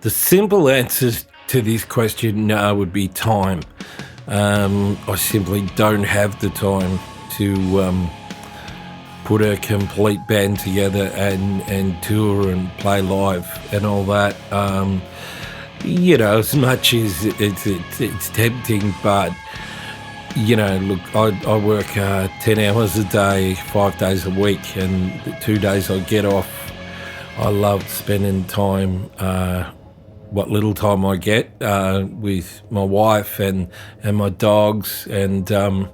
The simple answer to this question would be time. I simply don't have the time to put a complete band together and tour and play live and all that. As much as it's tempting, but look, I work 10 hours a day, 5 days a week, and the 2 days I get off, I love spending time, what little time I get, with my wife and my dogs, and then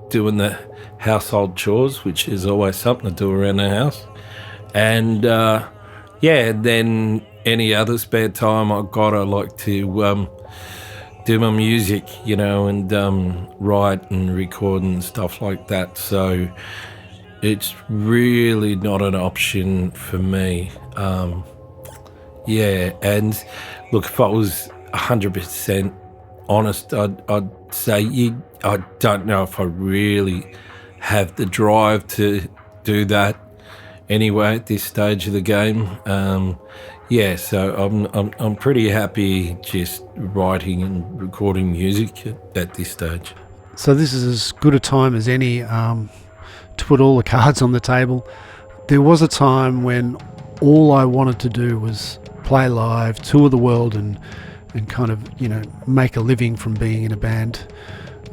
doing the household chores, which is always something to do around the house, and then any other spare time I got, I like to do my music, and write and record and stuff like that. So it's really not an option for me. And look, if I was 100% honest, I'd say I don't know if I really have the drive to do that anyway at this stage of the game. So I'm pretty happy just writing and recording music at this stage. So this is as good a time as any to put all the cards on the table. There was a time when all I wanted to do was play live, tour the world, and kind of make a living from being in a band.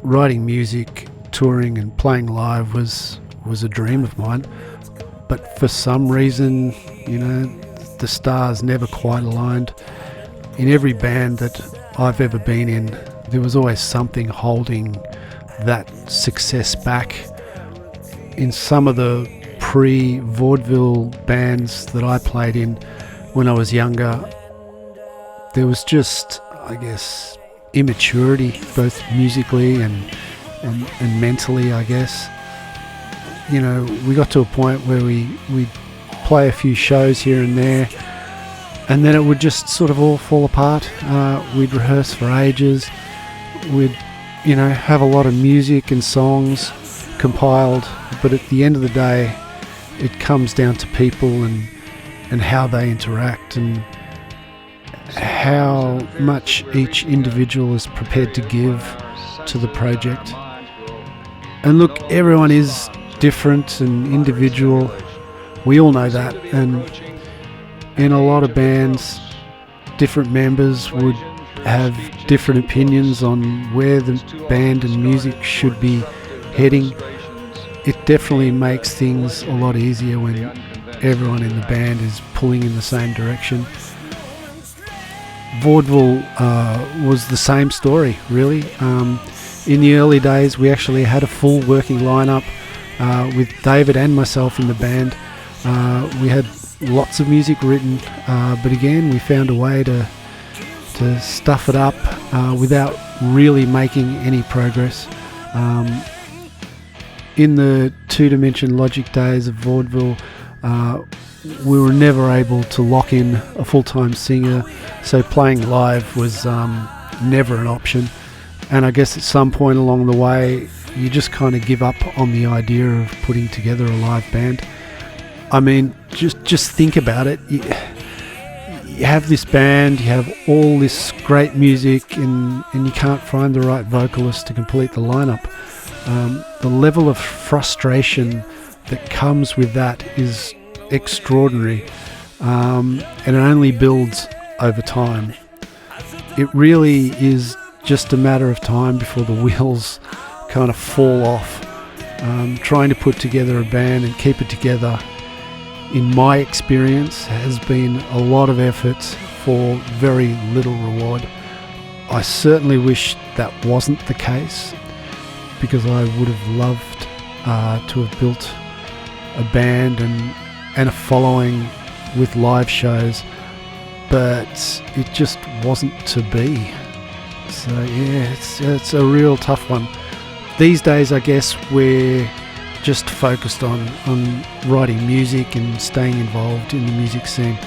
Writing music, touring, and playing live was a dream of mine. But for some reason, the stars never quite aligned. In every band that I've ever been in, there was always something holding that success back. In some of the pre-vaudeville bands that I played in when I was younger, there was just, I guess, immaturity, both musically and mentally, I guess. We got to a point where we'd play a few shows here and there, and then it would just sort of all fall apart. We'd rehearse for ages. We'd, have a lot of music and songs compiled, but at the end of the day, it comes down to people and how they interact and how much each individual is prepared to give to the project. And look, everyone is different and individual. We all know that, and in a lot of bands, different members would have different opinions on where the band and music should be heading. It definitely makes things a lot easier when everyone in the band is pulling in the same direction. Vaudeville was the same story, really. In the early days, we actually had a full working lineup with David and myself in the band. We had lots of music written, but again, we found a way to stuff it up without really making any progress. In the Two-Dimension Logic days of vaudeville, we were never able to lock in a full-time singer, so playing live was never an option. And I guess at some point along the way, you just kind of give up on the idea of putting together a live band. I mean, just think about it. You have this band, you have all this great music, and you can't find the right vocalist to complete the lineup. The level of frustration that comes with that is extraordinary, and it only builds over time. It really is just a matter of time before the wheels kind of fall off. Trying to put together a band and keep it together, in my experience, has been a lot of effort for very little reward. I certainly wish that wasn't the case, because I would have loved to have built a band and a following with live shows, but it just wasn't to be. So yeah, it's a real tough one. These days, I guess we're just focused on writing music and staying involved in the music scene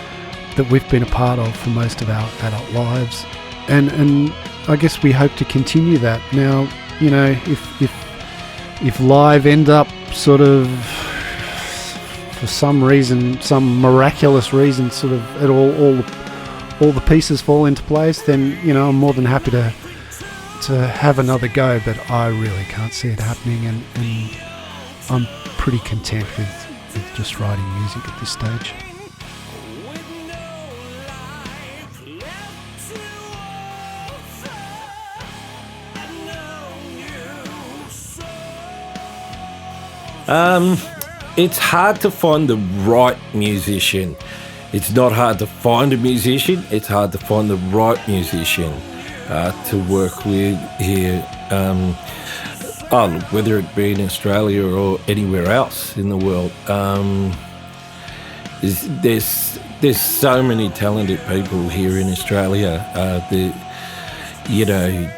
that we've been a part of for most of our adult lives, and I guess we hope to continue that. Now, if live end up sort of for some reason, some miraculous reason, sort of all the pieces fall into place, then I'm more than happy to have another go. But I really can't see it happening, and I'm pretty content with just writing music at this stage. It's hard to find the right musician. It's not hard to find a musician, it's hard to find the right musician to work with here. Whether it be in Australia or anywhere else in the world. There's so many talented people here in Australia that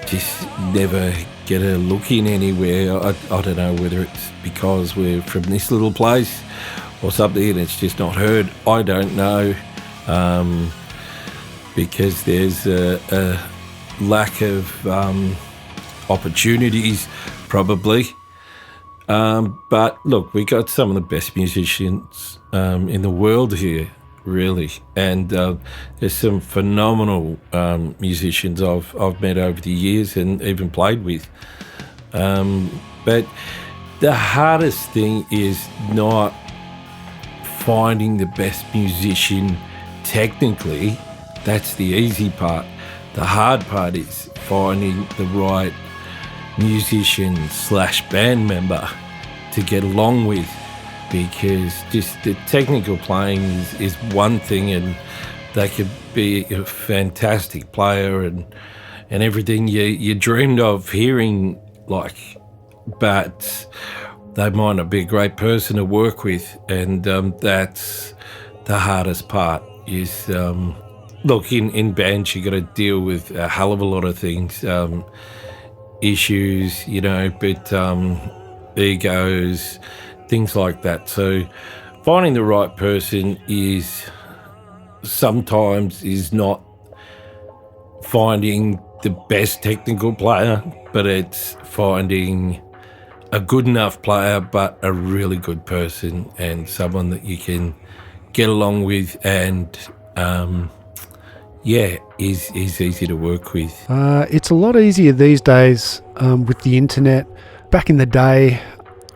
just never get a look in anywhere. I don't know whether it's because we're from this little place or something and it's just not heard. I don't know, because there's a lack of opportunities probably. But look, we got some of the best musicians in the world here, really, and there's some phenomenal musicians I've met over the years and even played with. But the hardest thing is not finding the best musician technically. That's the easy part. The hard part is finding the right musician / band member to get along with, because just the technical playing is one thing, and they could be a fantastic player and everything you dreamed of hearing, but they might not be a great person to work with, and that's the hardest part. Is look, in bands you got to deal with a hell of a lot of things, issues, but egos, things like that. So finding the right person is sometimes not finding the best technical player, but it's finding a good enough player but a really good person, and someone that you can get along with, and is easy to work with. It's a lot easier these days with the internet. Back in the day,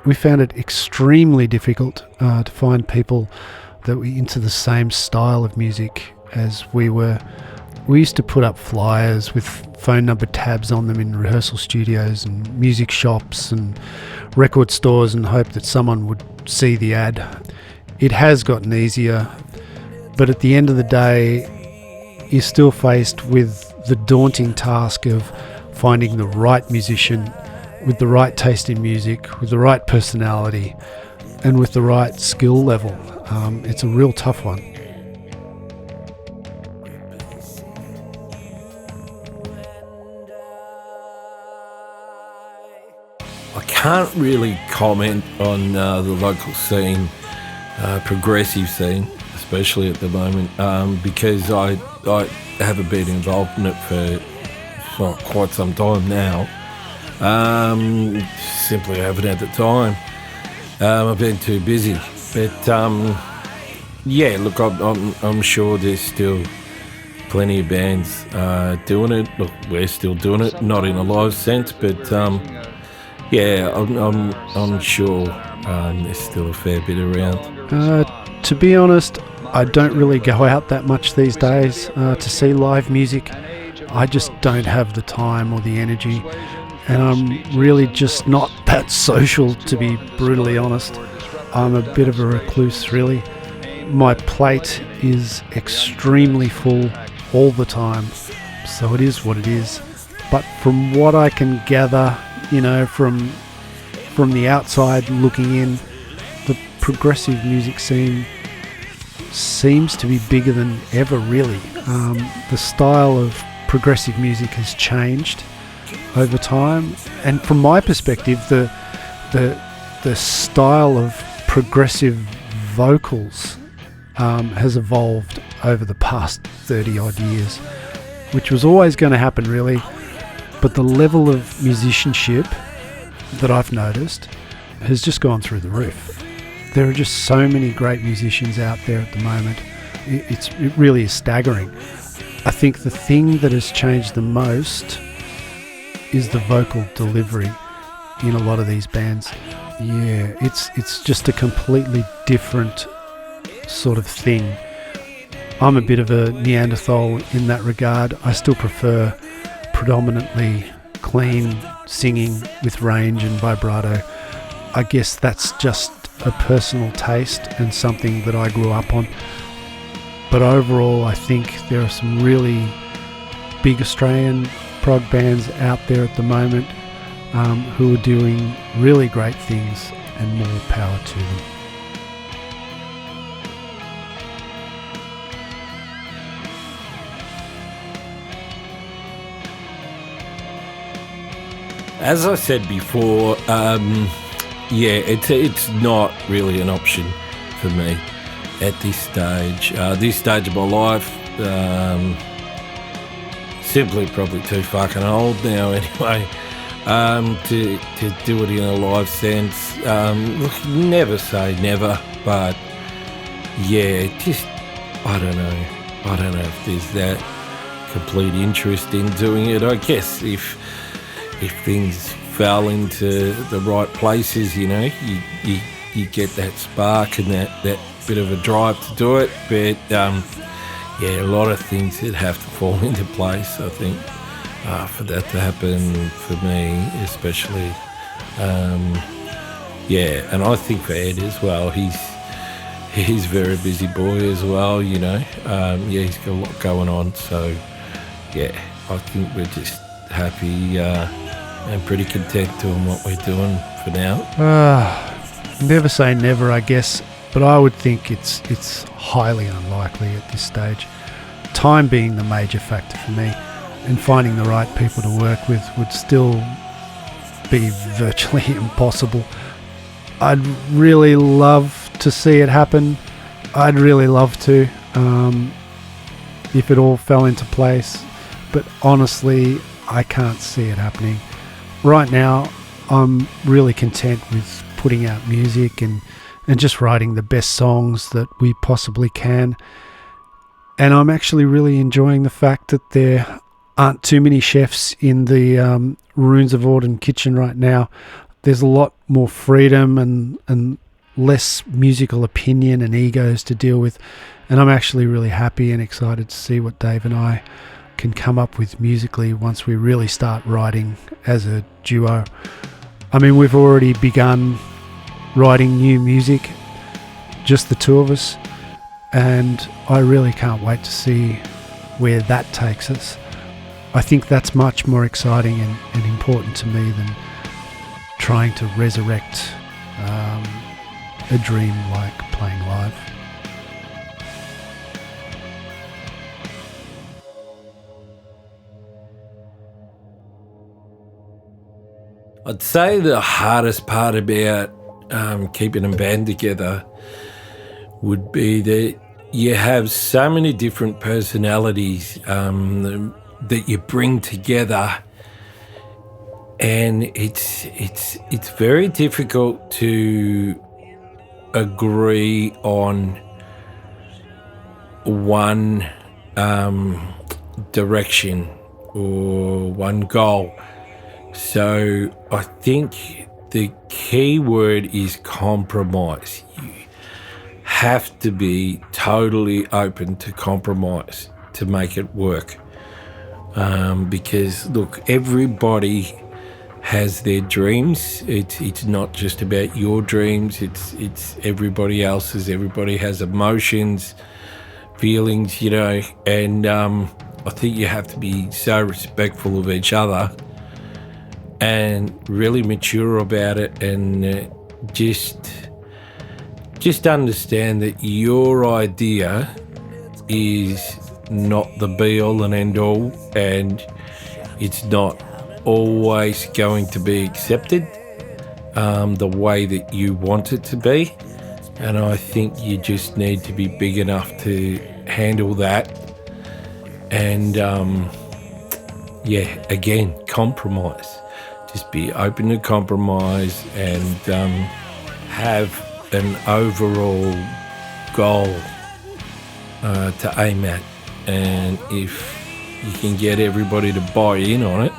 we found it extremely difficult to find people that were into the same style of music as we were. We used to put up flyers with phone number tabs on them in rehearsal studios and music shops and record stores and hope that someone would see the ad. It has gotten easier, but at the end of the day, you're still faced with the daunting task of finding the right musician with the right taste in music, with the right personality, and with the right skill level. It's a real tough one. I can't really comment on the local scene, progressive scene, especially at the moment, because I haven't been involved in it for quite some time now. Simply haven't had the time. I've been too busy. But look, I'm sure there's still plenty of bands doing it. Look, we're still doing it, not in a live sense, but I'm sure there's still a fair bit around. To be honest, I don't really go out that much these days to see live music. I just don't have the time or the energy, and I'm really just not that social, to be brutally honest. I'm a bit of a recluse, really. My plate is extremely full all the time, so it is what it is. But from what I can gather, from the outside looking in, the progressive music scene seems to be bigger than ever, really. The style of progressive music has changed over time, and from my perspective, the style of progressive vocals has evolved over the past 30 odd years, which was always going to happen, really. But the level of musicianship that I've noticed has just gone through the roof. There are just so many great musicians out there at the moment. It really is staggering. I think the thing that has changed the most is the vocal delivery in a lot of these bands. Yeah, it's just a completely different sort of thing. I'm a bit of a Neanderthal in that regard. I still prefer predominantly clean singing with range and vibrato. I guess that's just a personal taste and something that I grew up on. But overall, I think there are some really big Australian prog bands out there at the moment who are doing really great things, and more power to them. As I said before, it's not really an option for me at this stage. This stage of my life, simply probably too fucking old now anyway, to do it in a live sense. Look, never say never, but yeah, just, I don't know if there's that complete interest in doing it. I guess if things fell into the right places, you know, you get that spark and that bit of a drive to do it. But a lot of things that have to fall into place, I think, for that to happen for me, especially. And I think for Ed as well, he's a very busy boy as well, you know. He's got a lot going on, so yeah, I think we're just happy and pretty content doing what we're doing for now. Never say never, I guess, but I would think it's highly unlikely at this stage. Time being the major factor for me, and finding the right people to work with would still be virtually impossible. I'd really love to see it happen. I'd really love to, if it all fell into place, but honestly, I can't see it happening. Right now, I'm really content with putting out music and just writing the best songs that we possibly can. And I'm actually really enjoying the fact that there aren't too many chefs in the Runes of Auden kitchen right now. There's a lot more freedom and less musical opinion and egos to deal with. And I'm actually really happy and excited to see what Dave and I can come up with musically once we really start writing as a duo. I mean, we've already begun writing new music, just the two of us, and I really can't wait to see where that takes us. I think that's much more exciting and important to me than trying to resurrect a dream like playing live. I'd say the hardest part about keeping a band together would be that you have so many different personalities that you bring together, and it's very difficult to agree on one direction or one goal. So I think the key word is compromise. You have to be totally open to compromise to make it work. Because look, everybody has their dreams. It's not just about your dreams. It's everybody else's. Everybody has emotions, feelings, you know. And I think you have to be so respectful of each other and really mature about it, and just understand that your idea is not the be all and end all, and it's not always going to be accepted the way that you want it to be. And I think you just need to be big enough to handle that, and again, compromise. Just be open to compromise and have an overall goal to aim at, and if you can get everybody to buy in on it,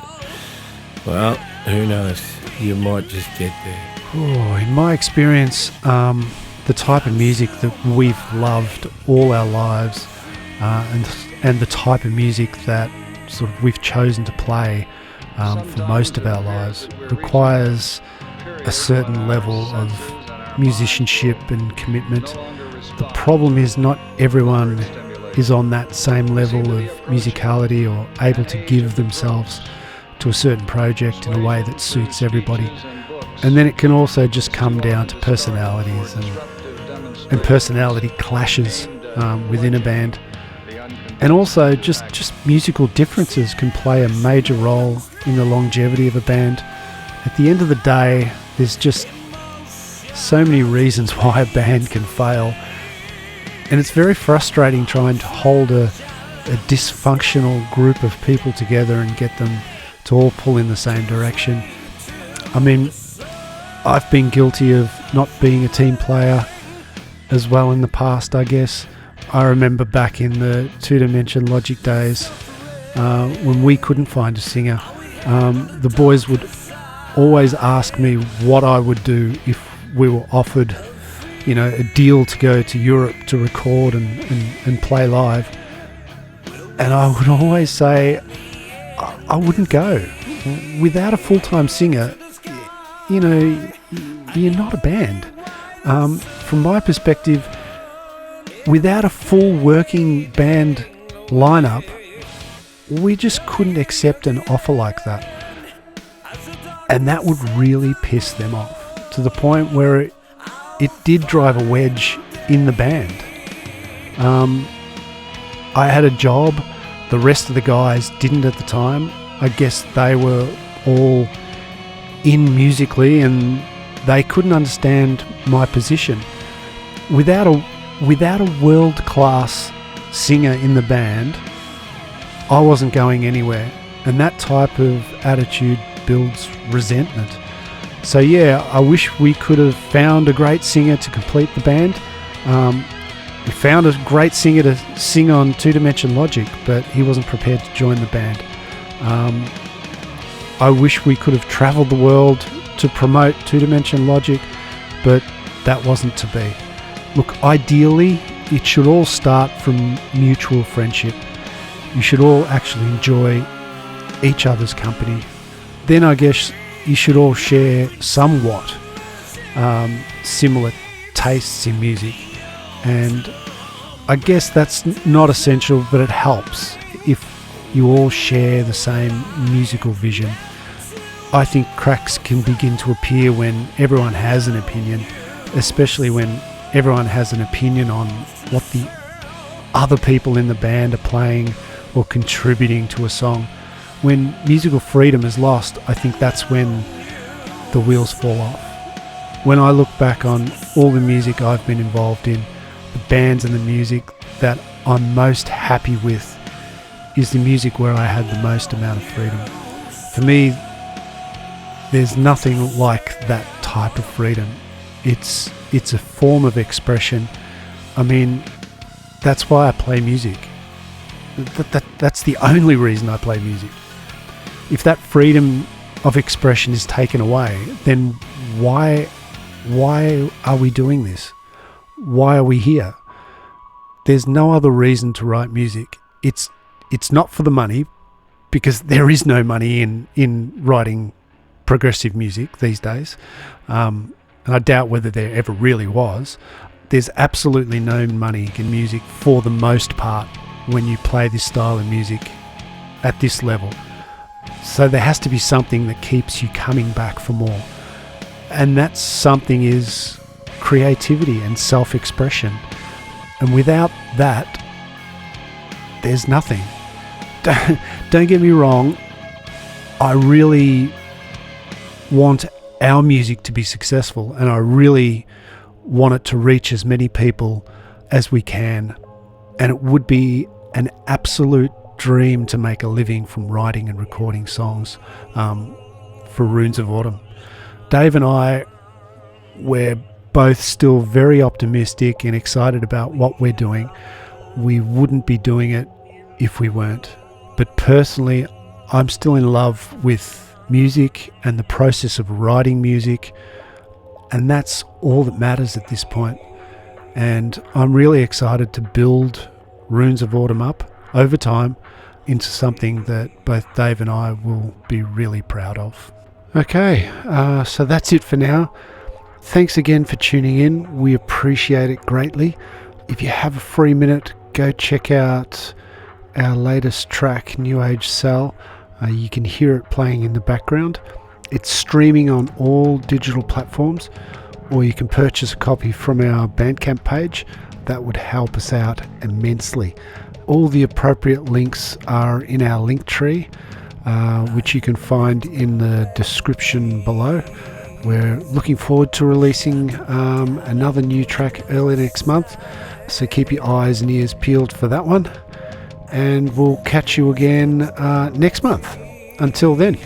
well, who knows, you might just get there. Oh, in my experience, the type of music that we've loved all our lives, and the type of music that sort of we've chosen to play for most of our lives requires a certain level of musicianship and commitment. The problem is not everyone is on that same level of musicality or able to give themselves to a certain project in a way that suits everybody. And then it can also just come down to personalities and personality clashes within a band. And also just musical differences can play a major role in the longevity of a band. At the end of the day, there's just so many reasons why a band can fail. And it's very frustrating trying to hold a dysfunctional group of people together and get them to all pull in the same direction. I mean, I've been guilty of not being a team player as well in the past, I guess. I remember back in the Two Dimension Logic days, when we couldn't find a singer, the boys would always ask me what I would do if we were offered, a deal to go to Europe to record and play live. And I would always say, I wouldn't go. Without a full-time singer, you're not a band. From my perspective, without a full working band lineup, we just couldn't accept an offer like that. And that would really piss them off, to the point where it did drive a wedge in the band. I had a job, the rest of the guys didn't at the time. I guess they were all in musically and they couldn't understand my position. Without a world-class singer in the band, I wasn't going anywhere. And that type of attitude builds resentment. So yeah, I wish we could have found a great singer to complete the band. We found a great singer to sing on Two Dimension Logic, but he wasn't prepared to join the band. I wish we could have travelled the world to promote Two Dimension Logic, but that wasn't to be. Look, ideally, it should all start from mutual friendship. You should all actually enjoy each other's company. Then I guess you should all share somewhat similar tastes in music. And I guess that's not essential, but it helps if you all share the same musical vision. I think cracks can begin to appear when everyone has an opinion, especially when everyone has an opinion on what the other people in the band are playing or contributing to a song. When musical freedom is lost, I think that's when the wheels fall off. When I look back on all the music I've been involved in, the bands and the music that I'm most happy with is the music where I had the most amount of freedom. For me, there's nothing like that type of freedom. It's a form of expression. I mean, that's why I play music. That's the only reason I play music. If that freedom of expression is taken away, then why are we doing this? Why are we here? There's no other reason to write music. It's not for the money, because there is no money in writing progressive music these days. And I doubt whether there ever really was. There's absolutely no money in music for the most part when you play this style of music at this level. So there has to be something that keeps you coming back for more. And that something is creativity and self-expression. And without that, there's nothing. Don't get me wrong, I really want our music to be successful, and I really want it to reach as many people as we can. And it would be an absolute dream to make a living from writing and recording songs for Runes of Autumn. Dave and I, we're both still very optimistic and excited about what we're doing. We wouldn't be doing it if we weren't. But personally, I'm still in love with music and the process of writing music, and that's all that matters at this point. And I'm really excited to build Runes of Autumn up over time into something that both Dave and I will be really proud of. Okay, so that's it for now. Thanks again for tuning in. We appreciate it greatly. If you have a free minute, go check out our latest track, New Age Cell. You can hear it playing in the background. It's streaming on all digital platforms, or you can purchase a copy from our Bandcamp page. That would help us out immensely. All the appropriate links are in our link tree, which you can find in the description below. We're looking forward to releasing another new track early next month, so keep your eyes and ears peeled for that one. And we'll catch you again next month. Until then.